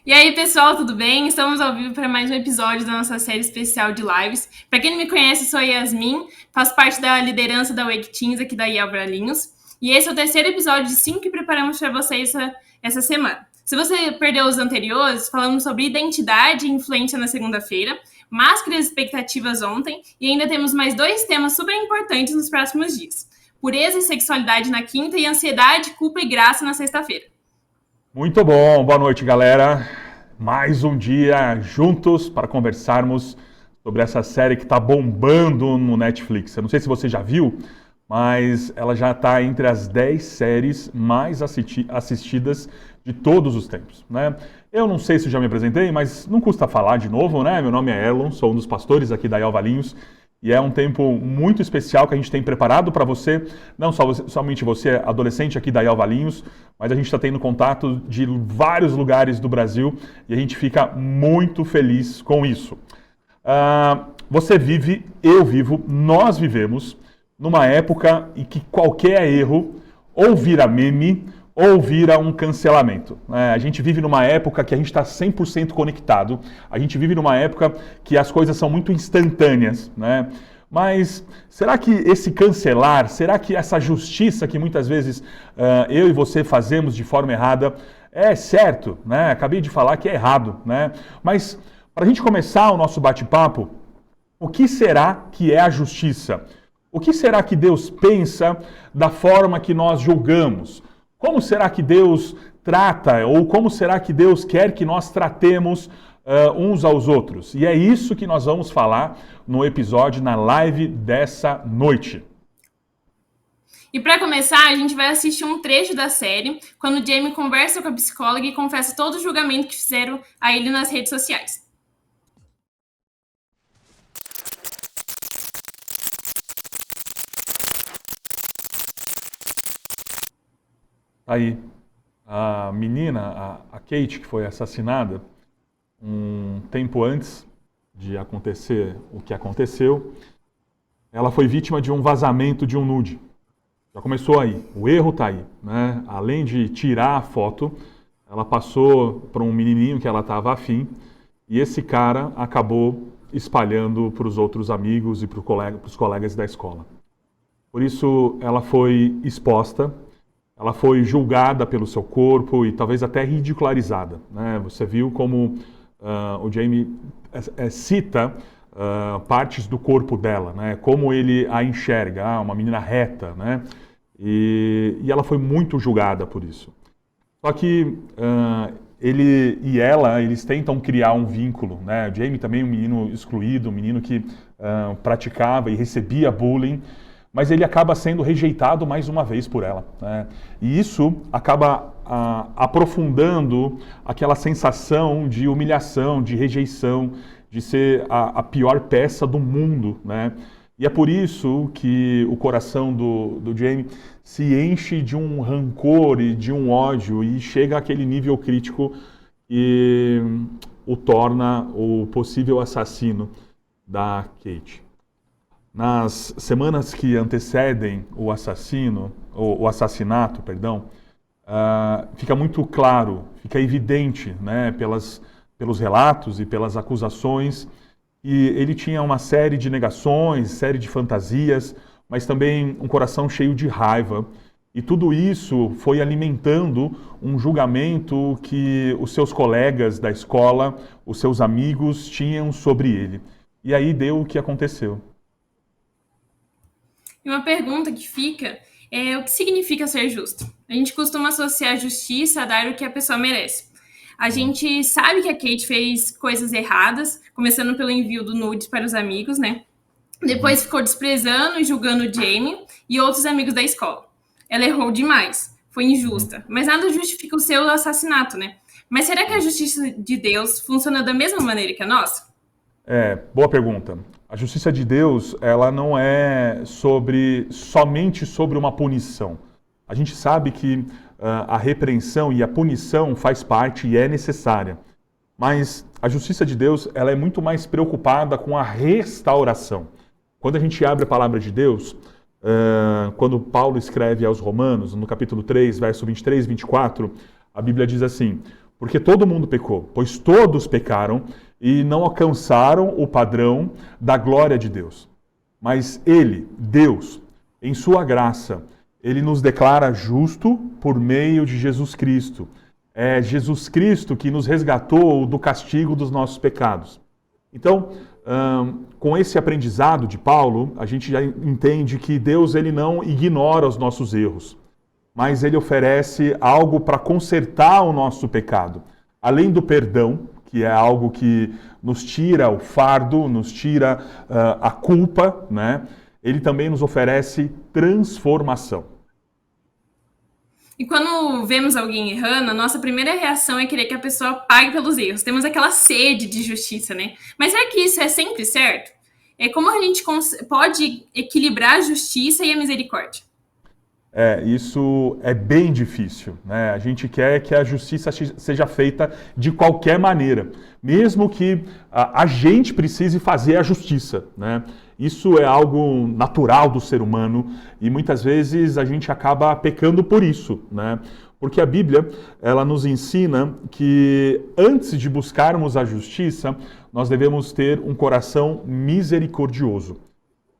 E aí, pessoal, tudo bem? Estamos ao vivo para mais um episódio da nossa série especial de lives. Para quem não me conhece, sou a Yasmin, faço parte da liderança da Wake Teens aqui da IEL Valinhos. E esse é o terceiro episódio de 5 que preparamos para vocês essa semana. Se você perdeu os anteriores, falamos sobre identidade e influência na segunda-feira, máscaras e expectativas ontem, e ainda temos mais 2 temas super importantes nos próximos dias. Pureza e sexualidade na quinta e ansiedade, culpa e graça na sexta-feira. Muito bom, boa noite, galera. Mais um dia juntos para conversarmos sobre essa série que está bombando no Netflix. Eu não sei se você já viu, mas ela já está entre as 10 séries mais assistidas de todos os tempos, né? Eu não sei se eu já me apresentei, mas não custa falar de novo, né? Meu nome é Erlon, sou um dos pastores aqui da IEL Valinhos. E é um tempo muito especial que a gente tem preparado para você, não somente você, adolescente aqui da IEL Valinhos, mas a gente está tendo contato de vários lugares do Brasil e a gente fica muito feliz com isso. Você vive, eu vivo, nós vivemos numa época em que qualquer erro ou vira meme ou vira um cancelamento. A gente vive numa época que a gente está 100% conectado, a gente vive numa época que as coisas são muito instantâneas, né? Mas será que esse cancelar, será que essa justiça que muitas vezes eu e você fazemos de forma errada é certo, né? Acabei de falar que é errado, né? Mas para a gente começar o nosso bate-papo, o que será que é a justiça? O que será que Deus pensa da forma que nós julgamos? Como será que Deus trata, ou como será que Deus quer que nós tratemos uns aos outros? E é isso que nós vamos falar no episódio, na live dessa noite. E para começar, a gente vai assistir um trecho da série, quando o Jamie conversa com a psicóloga e confessa todo o julgamento que fizeram a ele nas redes sociais. Aí, a menina, a Kate, que foi assassinada um tempo antes de acontecer o que aconteceu, ela foi vítima de um vazamento de um nude. Já começou aí, o erro está aí, né? Além de tirar a foto, ela passou para um menininho que ela estava afim, e esse cara acabou espalhando para os outros amigos e para os colegas da escola. Por isso, ela foi exposta. Ela foi julgada pelo seu corpo e talvez até ridicularizada, né? Você viu como o Jamie cita partes do corpo dela, né? Como ele a enxerga, uma menina reta, né? E ela foi muito julgada por isso. Só que ele e ela, eles tentam criar um vínculo, né? O Jamie também é um menino excluído, um menino que praticava e recebia bullying, mas ele acaba sendo rejeitado mais uma vez por ela, né? E isso acaba aprofundando aquela sensação de humilhação, de rejeição, de ser a pior peça do mundo, né? E é por isso que o coração do Jamie se enche de um rancor e de um ódio e chega àquele nível crítico e o torna o possível assassino da Kate. Nas semanas que antecedem o assassinato, fica muito claro, fica evidente, né, pelos relatos e pelas acusações, e ele tinha uma série de negações, série de fantasias, mas também um coração cheio de raiva. E tudo isso foi alimentando um julgamento que os seus colegas da escola, os seus amigos tinham sobre ele. E aí deu o que aconteceu. E uma pergunta que fica é o que significa ser justo? A gente costuma associar a justiça a dar o que a pessoa merece. A gente sabe que a Kate fez coisas erradas, começando pelo envio do nudes para os amigos, né? Depois ficou desprezando e julgando o Jamie e outros amigos da escola. Ela errou demais, foi injusta, mas nada justifica o seu assassinato, né? Mas será que a justiça de Deus funciona da mesma maneira que a nossa? Boa pergunta. A justiça de Deus, ela não é somente sobre uma punição. A gente sabe que a repreensão e a punição faz parte e é necessária. Mas a justiça de Deus, ela é muito mais preocupada com a restauração. Quando a gente abre a palavra de Deus, quando Paulo escreve aos Romanos, no capítulo 3, verso 23 e 24, a Bíblia diz assim: Porque todo mundo pecou, pois todos pecaram e não alcançaram o padrão da glória de Deus. Mas Ele, Deus, em sua graça, Ele nos declara justo por meio de Jesus Cristo. É Jesus Cristo que nos resgatou do castigo dos nossos pecados. Então, com esse aprendizado de Paulo, a gente já entende que Deus ele não ignora os nossos erros, mas Ele oferece algo para consertar o nosso pecado. Além do perdão, que é algo que nos tira o fardo, nos tira a culpa, né? Ele também nos oferece transformação. E quando vemos alguém errando, a nossa primeira reação é querer que a pessoa pague pelos erros. Temos aquela sede de justiça, né? Mas será que isso é sempre certo? Como a gente pode equilibrar a justiça e a misericórdia? Isso é bem difícil, né? A gente quer que a justiça seja feita de qualquer maneira, mesmo que a gente precise fazer a justiça, né? Isso é algo natural do ser humano e muitas vezes a gente acaba pecando por isso, né? Porque a Bíblia, ela nos ensina que antes de buscarmos a justiça, nós devemos ter um coração misericordioso.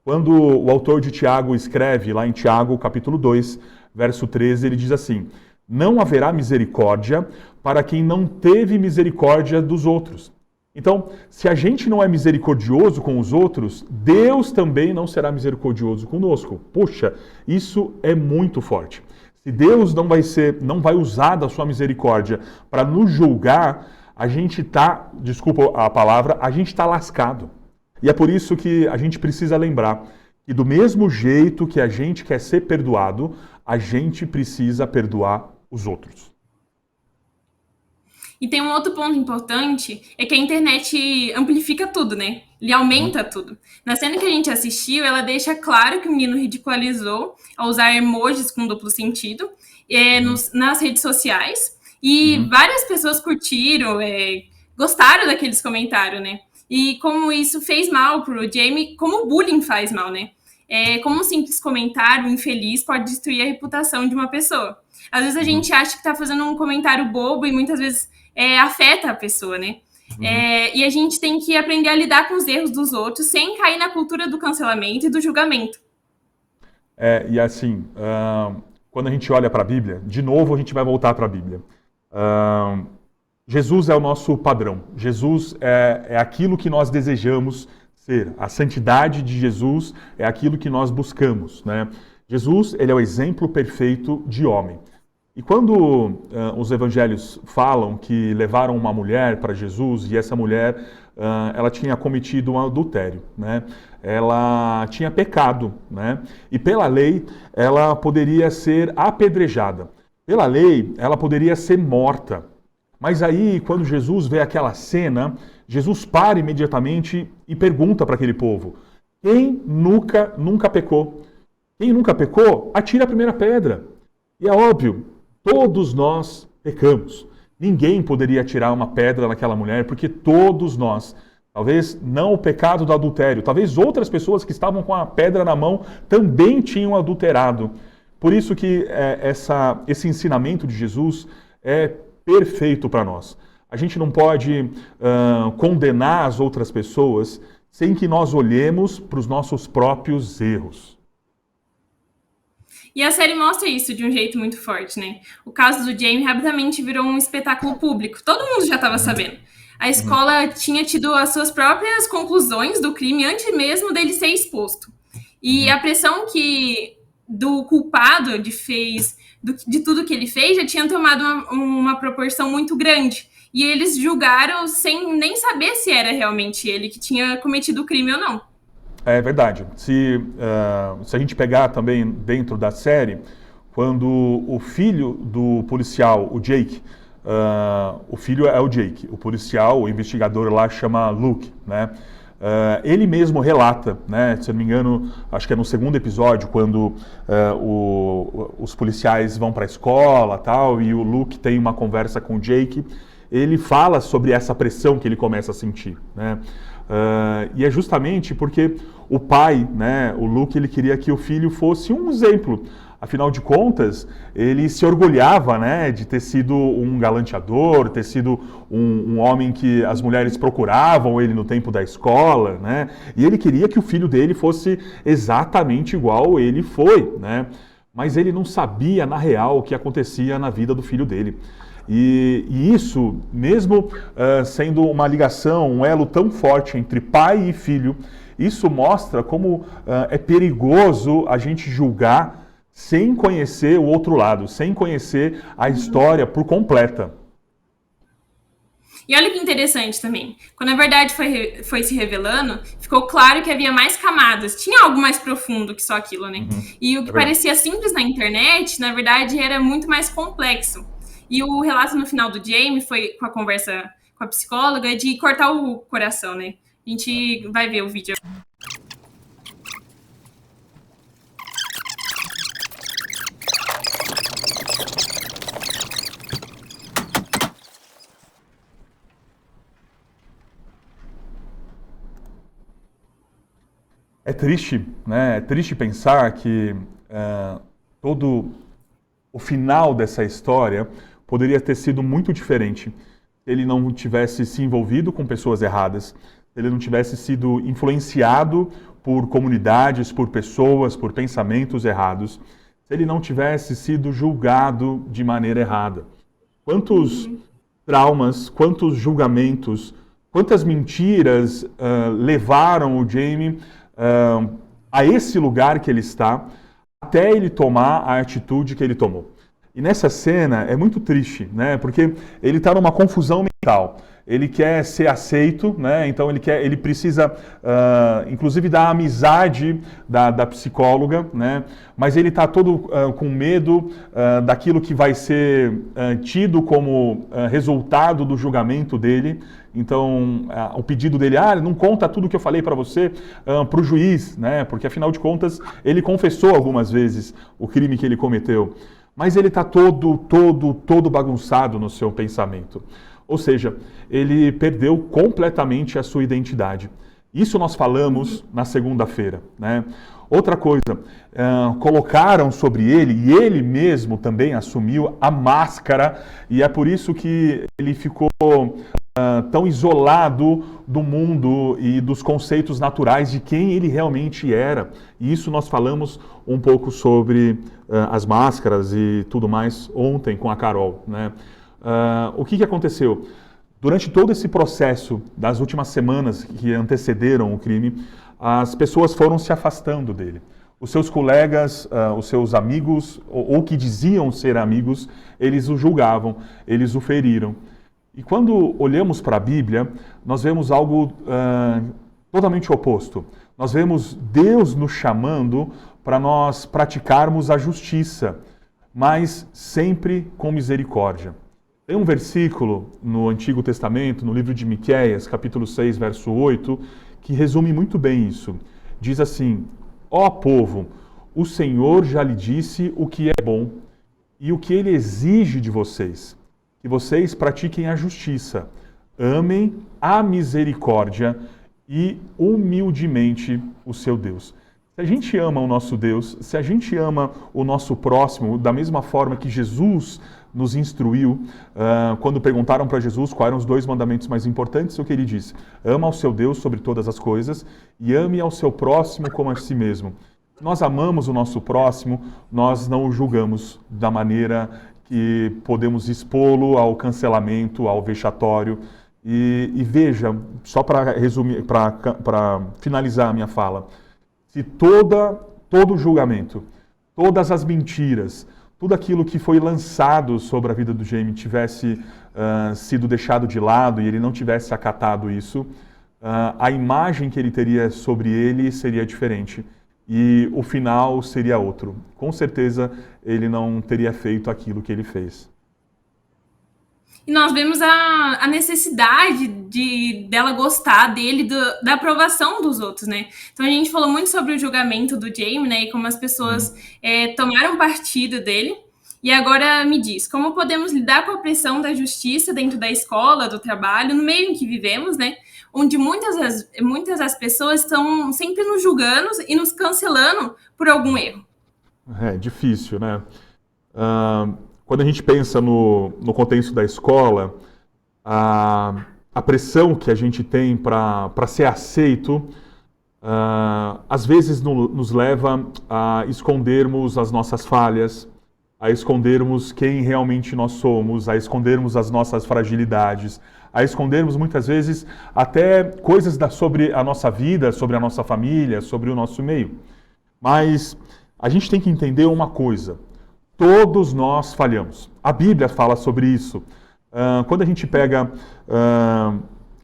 Quando o autor de Tiago escreve, lá em Tiago, capítulo 2, verso 13, ele diz assim: não haverá misericórdia para quem não teve misericórdia dos outros. Então, se a gente não é misericordioso com os outros, Deus também não será misericordioso conosco. Puxa, isso é muito forte. Se Deus não vai usar da sua misericórdia para nos julgar, a gente está, desculpa a palavra, a gente está lascado. E é por isso que a gente precisa lembrar que do mesmo jeito que a gente quer ser perdoado, a gente precisa perdoar os outros. E tem um outro ponto importante, é que a internet amplifica tudo, né? Ele aumenta tudo. Na cena que a gente assistiu, ela deixa claro que o menino ridicularizou ao usar emojis com duplo sentido nas redes sociais. E várias pessoas curtiram, gostaram daqueles comentários, né? E como isso fez mal pro Jamie, como o bullying faz mal, né? Como um simples comentário infeliz pode destruir a reputação de uma pessoa. Às vezes a gente acha que tá fazendo um comentário bobo e muitas vezes afeta a pessoa, né? E a gente tem que aprender a lidar com os erros dos outros sem cair na cultura do cancelamento e do julgamento. E assim, quando a gente olha para a Bíblia, de novo a gente vai voltar para a Bíblia. Jesus é o nosso padrão. Jesus é aquilo que nós desejamos ser. A santidade de Jesus é aquilo que nós buscamos, né? Jesus, ele é o exemplo perfeito de homem. E quando os evangelhos falam que levaram uma mulher para Jesus e essa mulher ela tinha cometido um adultério, né? Ela tinha pecado, né? E pela lei ela poderia ser apedrejada. Pela lei ela poderia ser morta. Mas aí, quando Jesus vê aquela cena, Jesus para imediatamente e pergunta para aquele povo: quem nunca pecou? Quem nunca pecou, atira a primeira pedra. E é óbvio, todos nós pecamos. Ninguém poderia atirar uma pedra naquela mulher, porque todos nós, talvez não o pecado do adultério, talvez outras pessoas que estavam com a pedra na mão também tinham adulterado. Por isso que esse ensinamento de Jesus é perfeito para nós. A gente não pode condenar as outras pessoas sem que nós olhemos para os nossos próprios erros. E a série mostra isso de um jeito muito forte, né? O caso do Jamie rapidamente virou um espetáculo público. Todo mundo já estava sabendo. A escola tinha tido as suas próprias conclusões do crime antes mesmo dele ser exposto. E a pressão do culpado de tudo que ele fez já tinha tomado uma proporção muito grande. E eles julgaram sem nem saber se era realmente ele que tinha cometido o crime ou não. É verdade. Se a gente pegar também dentro da série, quando o filho do policial, o Jake, o filho é o Jake, o policial, o investigador lá chama Luke, né? Ele mesmo relata, né, se eu não me engano, acho que é no segundo episódio, quando os policiais vão para a escola tal, e o Luke tem uma conversa com o Jake, ele fala sobre essa pressão que ele começa a sentir, né? E é justamente porque o pai, né, o Luke, ele queria que o filho fosse um exemplo Afinal de contas, ele se orgulhava, né, de ter sido um galanteador, ter sido um homem que as mulheres procuravam ele no tempo da escola, né? E ele queria que o filho dele fosse exatamente igual ele foi, né? Mas ele não sabia, na real, o que acontecia na vida do filho dele. E isso, mesmo sendo uma ligação, um elo tão forte entre pai e filho, isso mostra como é perigoso a gente julgar sem conhecer o outro lado, sem conhecer a história por completa. E olha que interessante também. Quando a verdade foi se revelando, ficou claro que havia mais camadas. Tinha algo mais profundo que só aquilo, né? E o que parecia simples na internet, na verdade, era muito mais complexo. E o relato no final do Jamie foi, com a conversa com a psicóloga, de cortar o coração, né? A gente vai ver o vídeo. É triste, né? É triste pensar que todo o final dessa história poderia ter sido muito diferente se ele não tivesse se envolvido com pessoas erradas, se ele não tivesse sido influenciado por comunidades, por pessoas, por pensamentos errados, se ele não tivesse sido julgado de maneira errada. Quantos traumas, quantos julgamentos, quantas mentiras levaram o Jamie a esse lugar que ele está, até ele tomar a atitude que ele tomou. E nessa cena é muito triste, né? Porque ele está numa confusão mental. Ele quer ser aceito, né? Então ele precisa, inclusive, da amizade da psicóloga, né? Mas ele está todo com medo daquilo que vai ser tido como resultado do julgamento dele. Então, o pedido dele, não conta tudo que eu falei para você para o juiz, né? Porque afinal de contas ele confessou algumas vezes o crime que ele cometeu. Mas ele está todo bagunçado no seu pensamento. Ou seja, ele perdeu completamente a sua identidade. Isso nós falamos na segunda-feira, né? Outra coisa, colocaram sobre ele, e ele mesmo também assumiu a máscara, e é por isso que ele ficou tão isolado do mundo e dos conceitos naturais de quem ele realmente era. E isso nós falamos um pouco sobre as máscaras e tudo mais ontem com a Carol, né? O que aconteceu? Durante todo esse processo das últimas semanas que antecederam o crime, as pessoas foram se afastando dele. Os seus colegas, os seus amigos, ou que diziam ser amigos, eles o julgavam, eles o feriram. E quando olhamos para a Bíblia, nós vemos algo totalmente oposto. Nós vemos Deus nos chamando para nós praticarmos a justiça, mas sempre com misericórdia. Tem um versículo no Antigo Testamento, no livro de Miqueias, capítulo 6, verso 8, que resume muito bem isso. Diz assim: ó povo, o Senhor já lhe disse o que é bom e o que ele exige de vocês, que vocês pratiquem a justiça, amem a misericórdia e humildemente o seu Deus. Se a gente ama o nosso Deus, se a gente ama o nosso próximo da mesma forma que Jesus nos instruiu, quando perguntaram para Jesus quais eram os 2 mandamentos mais importantes, o que ele disse: ama ao seu Deus sobre todas as coisas e ame ao seu próximo como a si mesmo. Se nós amamos o nosso próximo, nós não o julgamos da maneira que podemos expô-lo ao cancelamento, ao vexatório. E veja, só para resumir, para finalizar a minha fala, se todo julgamento, todas as mentiras, tudo aquilo que foi lançado sobre a vida do Jamie tivesse sido deixado de lado e ele não tivesse acatado isso, a imagem que ele teria sobre ele seria diferente. E o final seria outro. Com certeza ele não teria feito aquilo que ele fez. E nós vemos a necessidade dela gostar dele, da aprovação dos outros, né? Então a gente falou muito sobre o julgamento do Jamie, né? E como as pessoas tomaram partido dele. E agora me diz, como podemos lidar com a pressão da justiça dentro da escola, do trabalho, no meio em que vivemos, né? Onde muitas das pessoas estão sempre nos julgando e nos cancelando por algum erro. É difícil, né? Quando a gente pensa no contexto da escola, a pressão que a gente tem para ser aceito, às vezes nos leva a escondermos as nossas falhas, a escondermos quem realmente nós somos, a escondermos as nossas fragilidades, a escondermos muitas vezes até coisas sobre a nossa vida, sobre a nossa família, sobre o nosso meio. Mas a gente tem que entender uma coisa: todos nós falhamos. A Bíblia fala sobre isso. Quando a gente pega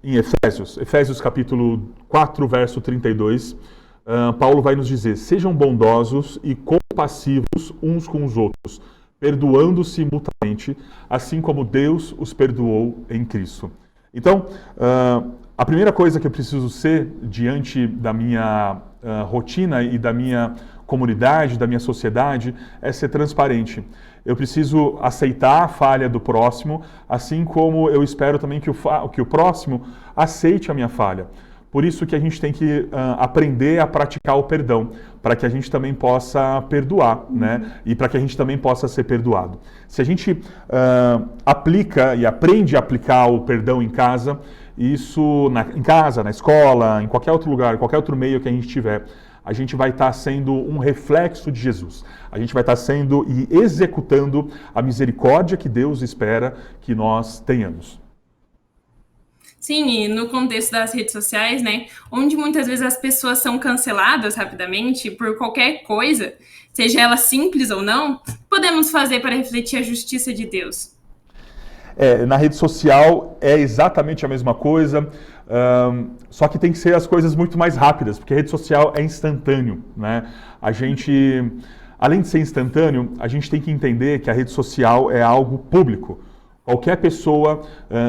em Efésios capítulo 4, verso 32, Paulo vai nos dizer: sejam bondosos e compassivos uns com os outros, perdoando-se mutuamente, assim como Deus os perdoou em Cristo. Então, a primeira coisa que eu preciso ser diante da minha rotina e da minha comunidade, da minha sociedade, é ser transparente. Eu preciso aceitar a falha do próximo, assim como eu espero também que o próximo aceite a minha falha. Por isso que a gente tem que aprender a praticar o perdão, para que a gente também possa perdoar, né? E para que a gente também possa ser perdoado. Se a gente aplica e aprende a aplicar o perdão em casa, isso em casa, na escola, em qualquer outro lugar, qualquer outro meio que a gente tiver, a gente vai estar sendo um reflexo de Jesus. A gente vai estar sendo e executando a misericórdia que Deus espera que nós tenhamos. Sim, e no contexto das redes sociais, né, onde muitas vezes as pessoas são canceladas rapidamente por qualquer coisa, seja ela simples ou não, podemos fazer para refletir a justiça de Deus? Na rede social é exatamente a mesma coisa, só que tem que ser as coisas muito mais rápidas, porque a rede social é instantâneo, né? A gente, além de ser instantâneo, a gente tem que entender que a rede social é algo público. Qualquer pessoa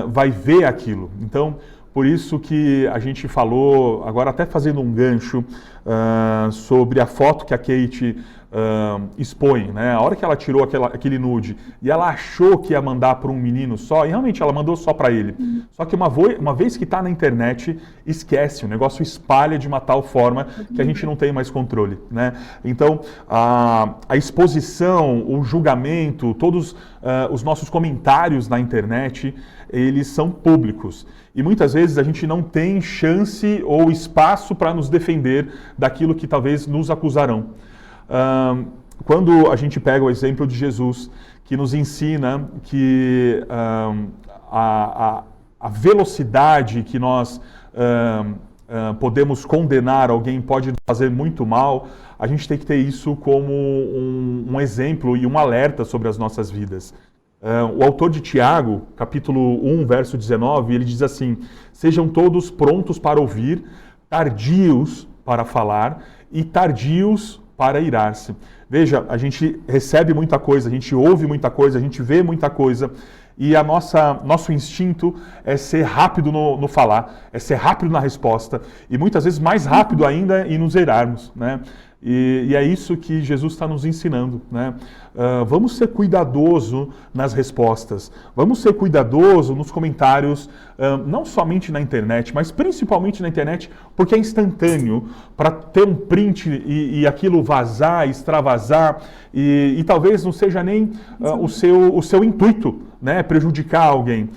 vai ver aquilo. Então, por isso que a gente falou, agora até fazendo um gancho, sobre a foto que a Kate expõe, né? A hora que ela tirou aquele nude e ela achou que ia mandar para um menino só, e realmente ela mandou só para ele. Só que uma vez que está na internet, esquece, o negócio espalha de uma tal forma que a gente não tem mais controle, né? Então, a exposição, o julgamento, todos os nossos comentários na internet, eles são públicos. E muitas vezes a gente não tem chance ou espaço para nos defender daquilo que talvez nos acusarão. Quando a gente pega o exemplo de Jesus, que nos ensina que a velocidade que nós podemos condenar alguém pode fazer muito mal, a gente tem que ter isso como um exemplo e um alerta sobre as nossas vidas. O autor de Tiago, capítulo 1, verso 19, ele diz assim: sejam todos prontos para ouvir, tardios para falar e tardios para irar-se. Veja, a gente recebe muita coisa, a gente ouve muita coisa, a gente vê muita coisa, e nosso instinto é ser rápido no falar, é ser rápido na resposta, e muitas vezes mais rápido ainda em nos irarmos, né? E é isso que Jesus está nos ensinando, né? Vamos ser cuidadosos nas respostas, vamos ser cuidadosos nos comentários, não somente na internet, mas principalmente na internet, porque é instantâneo, para ter um print e aquilo vazar, extravasar, e talvez não seja nem o seu intuito, né, prejudicar alguém.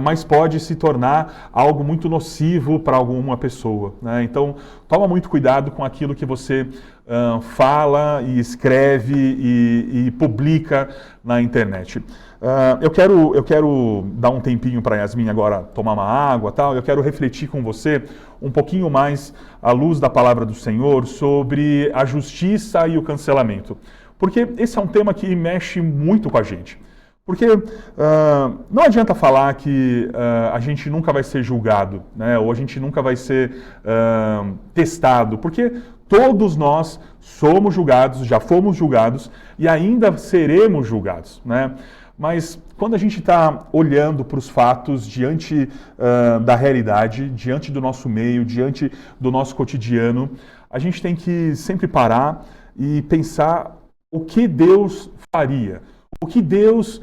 Mas pode se tornar algo muito nocivo para alguma pessoa, né? Então, toma muito cuidado com aquilo que você fala e escreve e publica na internet. Eu quero dar um tempinho para Yasmin agora tomar uma água, tal. Eu quero refletir com você um pouquinho mais, à luz da palavra do Senhor, sobre a justiça e o cancelamento. Porque esse é um tema que mexe muito com a gente. Porque não adianta falar que a gente nunca vai ser julgado, né? Ou a gente nunca vai ser testado, porque todos nós somos julgados, já fomos julgados e ainda seremos julgados, né? Mas quando a gente está olhando para os fatos diante da realidade, diante do nosso meio, diante do nosso cotidiano, a gente tem que sempre parar e pensar o que Deus faria. O que Deus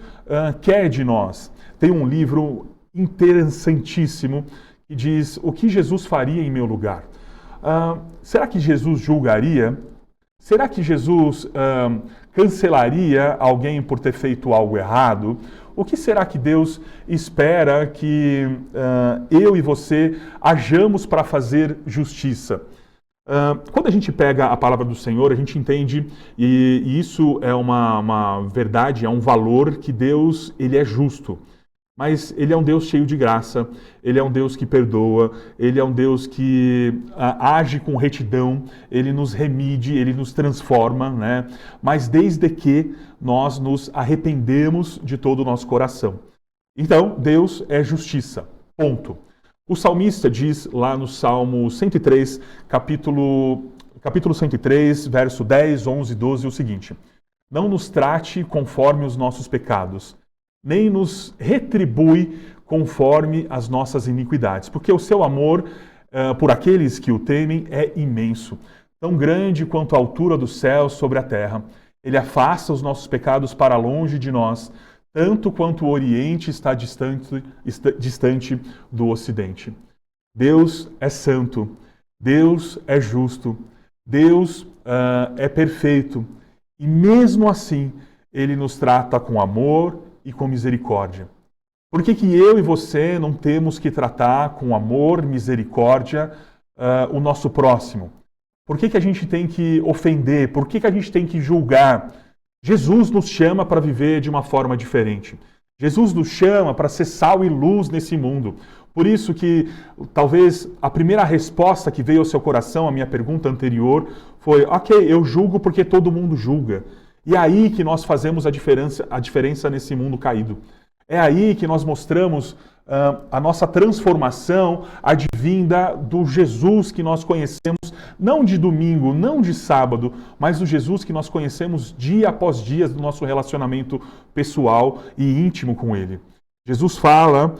quer de nós? Tem um livro interessantíssimo que diz: o que Jesus faria em meu lugar? Será que Jesus julgaria? Será que Jesus cancelaria alguém por ter feito algo errado? O que será que Deus espera que eu e você hajamos para fazer justiça? Quando a gente pega a palavra do Senhor, a gente entende, e isso é uma verdade, é um valor, que Deus, ele é justo. Mas ele é um Deus cheio de graça, ele é um Deus que perdoa, ele é um Deus que age com retidão, ele nos remide, ele nos transforma, né? Mas desde que nós nos arrependemos de todo o nosso coração. Então, Deus é justiça, ponto. O salmista diz lá no Salmo 103, capítulo 103, verso 10, 11 e 12, o seguinte: não nos trate conforme os nossos pecados, nem nos retribui conforme as nossas iniquidades, porque o seu amor por aqueles que o temem é imenso, tão grande quanto a altura dos céus sobre a terra. Ele afasta os nossos pecados para longe de nós, tanto quanto o Oriente está distante do Ocidente. Deus é santo, Deus é justo, Deus é perfeito, e mesmo assim Ele nos trata com amor e com misericórdia. Por que eu e você não temos que tratar com amor, misericórdia, o nosso próximo? Por que a gente tem que ofender? Por que a gente tem que julgar? Jesus nos chama para viver de uma forma diferente. Jesus nos chama para ser sal e luz nesse mundo. Por isso que talvez a primeira resposta que veio ao seu coração, à minha pergunta anterior, foi: ok, eu julgo porque todo mundo julga. E é aí que nós fazemos a diferença nesse mundo caído. É aí que nós mostramos a nossa transformação advinda do Jesus que nós conhecemos, não de domingo, não de sábado, mas do Jesus que nós conhecemos dia após dia do nosso relacionamento pessoal e íntimo com Ele. Jesus fala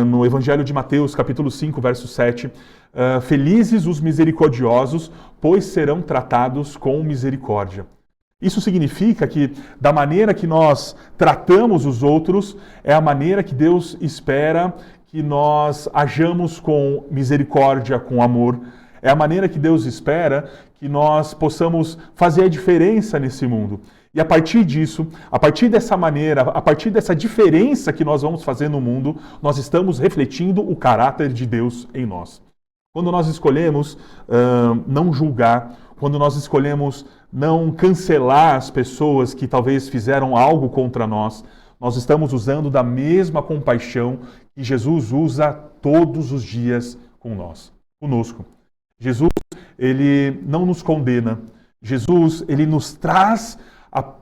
no Evangelho de Mateus, capítulo 5, verso 7, felizes os misericordiosos, pois serão tratados com misericórdia. Isso significa que, da maneira que nós tratamos os outros, é a maneira que Deus espera que nós hajamos com misericórdia, com amor. É a maneira que Deus espera que nós possamos fazer a diferença nesse mundo. E a partir disso, a partir dessa maneira, a partir dessa diferença que nós vamos fazer no mundo, nós estamos refletindo o caráter de Deus em nós. Quando nós escolhemos não julgar, quando nós escolhemos não cancelar as pessoas que talvez fizeram algo contra nós, nós estamos usando da mesma compaixão que Jesus usa todos os dias conosco. Jesus, ele não nos condena. Jesus, ele nos traz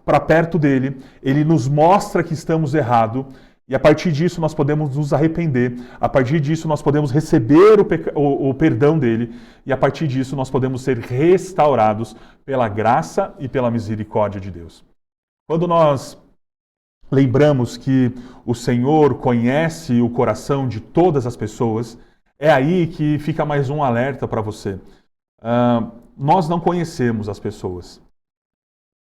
para perto dele, ele nos mostra que estamos errados, e a partir disso nós podemos nos arrepender, a partir disso nós podemos receber o perdão dele, e a partir disso nós podemos ser restaurados pela graça e pela misericórdia de Deus. Quando nós lembramos que o Senhor conhece o coração de todas as pessoas, é aí que fica mais um alerta para você. Nós não conhecemos as pessoas.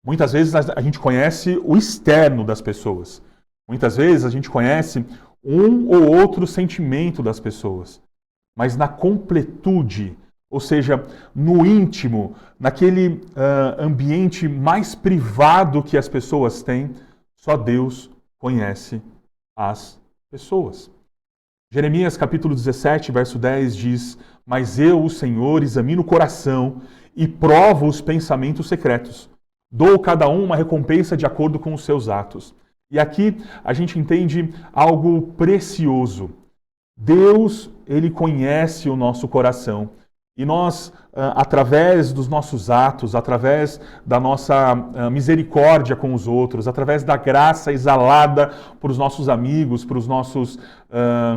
Muitas vezes a gente conhece o externo das pessoas. Muitas vezes a gente conhece um ou outro sentimento das pessoas. Mas na completude, ou seja, no íntimo, naquele ambiente mais privado que as pessoas têm, só Deus conhece as pessoas. Jeremias capítulo 17, verso 10 diz: mas eu, o Senhor, examino o coração e provo os pensamentos secretos. Dou cada um uma recompensa de acordo com os seus atos. E aqui a gente entende algo precioso. Deus, ele conhece o nosso coração. E nós, através dos nossos atos, através da nossa misericórdia com os outros, através da graça exalada para os nossos amigos, para os nossos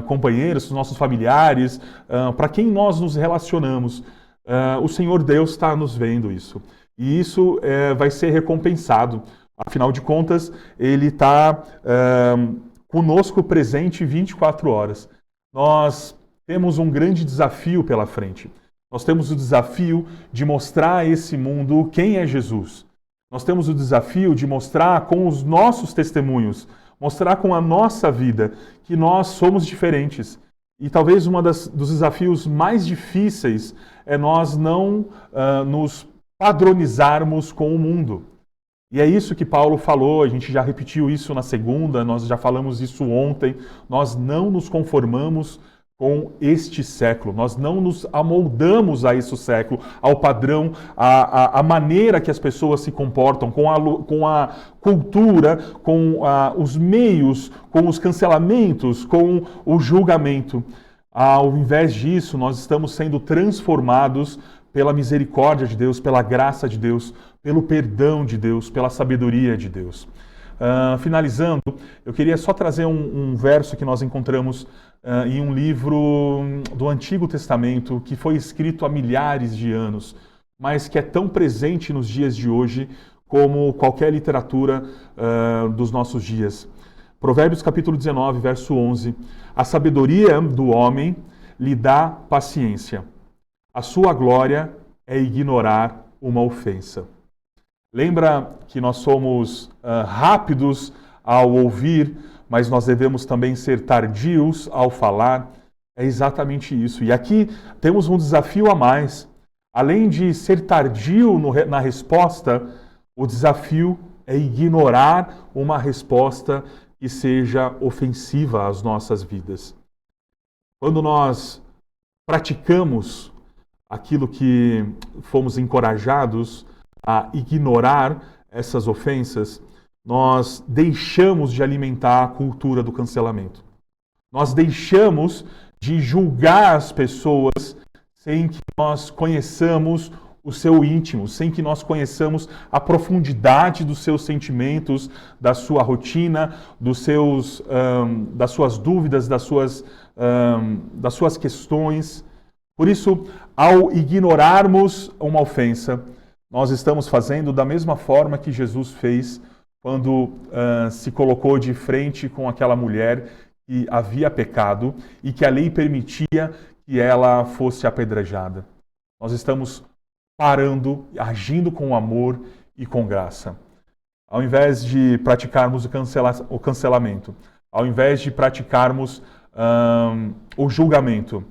companheiros, para os nossos familiares, para quem nós nos relacionamos, o Senhor Deus está nos vendo isso. E isso vai ser recompensado. Afinal de contas, Ele está conosco presente 24 horas. Nós temos um grande desafio pela frente. Nós temos o desafio de mostrar a esse mundo quem é Jesus. Nós temos o desafio de mostrar com os nossos testemunhos, mostrar com a nossa vida que nós somos diferentes. E talvez dos desafios mais difíceis é nós não nos padronizarmos com o mundo. E é isso que Paulo falou, a gente já repetiu isso na segunda, nós já falamos isso ontem. Nós não nos conformamos com este século, nós não nos amoldamos a esse século, ao padrão, à maneira que as pessoas se comportam, com a cultura, com os meios, com os cancelamentos, com o julgamento. Ao invés disso, nós estamos sendo transformados pela misericórdia de Deus, pela graça de Deus, pelo perdão de Deus, pela sabedoria de Deus. Finalizando, eu queria só trazer um verso que nós encontramos em um livro do Antigo Testamento, que foi escrito há milhares de anos, mas que é tão presente nos dias de hoje como qualquer literatura dos nossos dias. Provérbios capítulo 19, verso 11. A sabedoria do homem lhe dá paciência. A sua glória é ignorar uma ofensa. Lembra que nós somos rápidos ao ouvir, mas nós devemos também ser tardios ao falar? É exatamente isso. E aqui temos um desafio a mais. Além de ser tardio na resposta, o desafio é ignorar uma resposta que seja ofensiva às nossas vidas. Quando nós praticamos aquilo que fomos encorajados a ignorar essas ofensas, nós deixamos de alimentar a cultura do cancelamento. Nós deixamos de julgar as pessoas sem que nós conheçamos o seu íntimo, sem que nós conheçamos a profundidade dos seus sentimentos, da sua rotina, das suas dúvidas, das suas questões. Por isso, ao ignorarmos uma ofensa, nós estamos fazendo da mesma forma que Jesus fez quando se colocou de frente com aquela mulher que havia pecado e que a lei permitia que ela fosse apedrejada. Nós estamos parando, agindo com amor e com graça. Ao invés de praticarmos o cancelamento, ao invés de praticarmos o julgamento,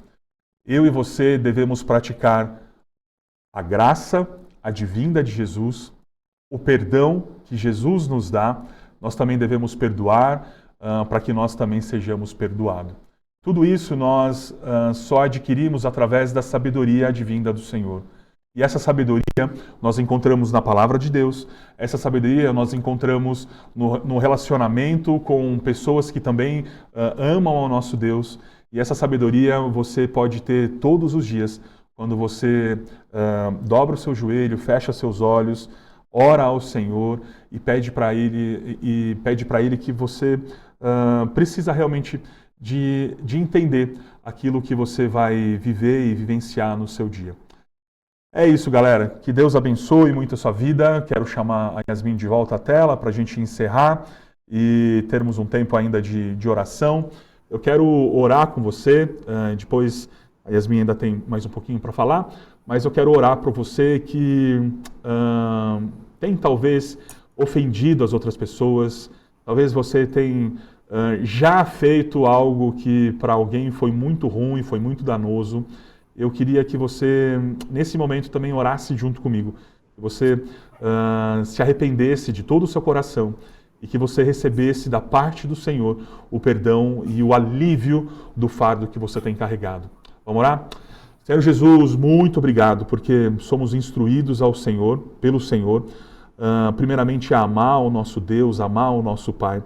eu e você devemos praticar a graça advinda de Jesus, o perdão que Jesus nos dá. Nós também devemos perdoar para que nós também sejamos perdoados. Tudo isso nós só adquirimos através da sabedoria advinda do Senhor. E essa sabedoria nós encontramos na palavra de Deus, essa sabedoria nós encontramos no relacionamento com pessoas que também amam ao nosso Deus. E essa sabedoria você pode ter todos os dias, quando você dobra o seu joelho, fecha seus olhos, ora ao Senhor e pede para Ele que você precisa realmente de entender aquilo que você vai viver e vivenciar no seu dia. É isso, galera. Que Deus abençoe muito a sua vida. Quero chamar a Yasmin de volta à tela para a gente encerrar e termos um tempo ainda de oração. Eu quero orar com você, depois a Yasmin ainda tem mais um pouquinho para falar, mas eu quero orar para você que tem talvez ofendido as outras pessoas, talvez você tenha já feito algo que para alguém foi muito ruim, foi muito danoso. Eu queria que você, nesse momento, também orasse junto comigo, que você se arrependesse de todo o seu coração e que você recebesse da parte do Senhor o perdão e o alívio do fardo que você tem carregado. Vamos orar? Senhor Jesus, muito obrigado, porque somos instruídos ao Senhor, pelo Senhor, primeiramente a amar o nosso Deus, amar o nosso Pai,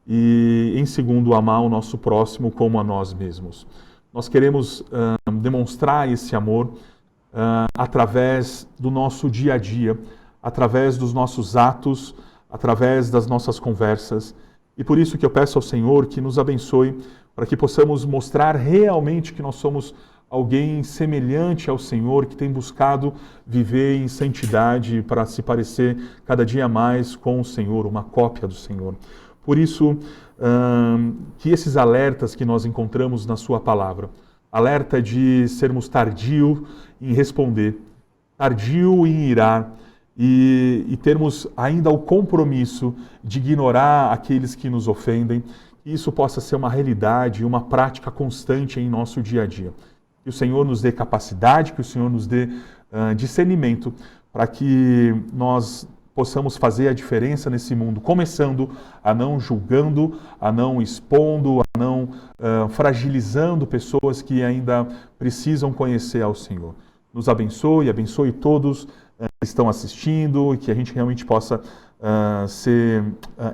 e em segundo, amar o nosso próximo como a nós mesmos. Nós queremos demonstrar esse amor através do nosso dia a dia, através dos nossos atos, através das nossas conversas. E por isso que eu peço ao Senhor que nos abençoe, para que possamos mostrar realmente que nós somos alguém semelhante ao Senhor, que tem buscado viver em santidade para se parecer cada dia mais com o Senhor, uma cópia do Senhor. Por isso, que esses alertas que nós encontramos na sua palavra, alerta de sermos tardio em responder, tardio em irar, e termos ainda o compromisso de ignorar aqueles que nos ofendem, que isso possa ser uma realidade, uma prática constante em nosso dia a dia. Que o Senhor nos dê capacidade, que o Senhor nos dê discernimento para que nós possamos fazer a diferença nesse mundo, começando a não julgando, a não expondo, a não fragilizando pessoas que ainda precisam conhecer ao Senhor. Nos abençoe, abençoe todos que estão assistindo e que a gente realmente possa ser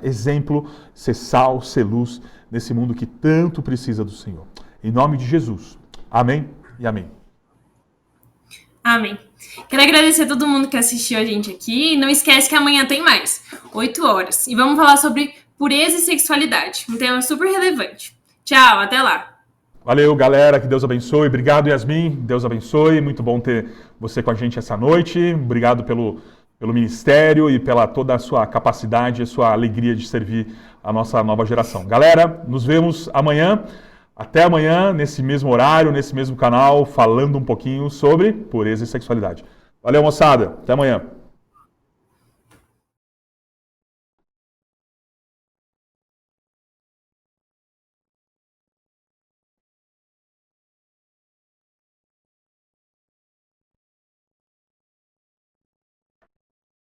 exemplo, ser sal, ser luz nesse mundo que tanto precisa do Senhor. Em nome de Jesus. Amém e amém. Amém. Quero agradecer a todo mundo que assistiu a gente aqui. Não esquece que amanhã tem mais, 8 horas. E vamos falar sobre pureza e sexualidade. Um tema super relevante. Tchau, até lá. Valeu, galera. Que Deus abençoe. Obrigado, Yasmin. Deus abençoe. Muito bom ter você com a gente essa noite. Obrigado pelo ministério e pela toda a sua capacidade e a sua alegria de servir a nossa nova geração. Galera, nos vemos amanhã. Até amanhã, nesse mesmo horário, nesse mesmo canal, falando um pouquinho sobre pureza e sexualidade. Valeu, moçada. Até amanhã.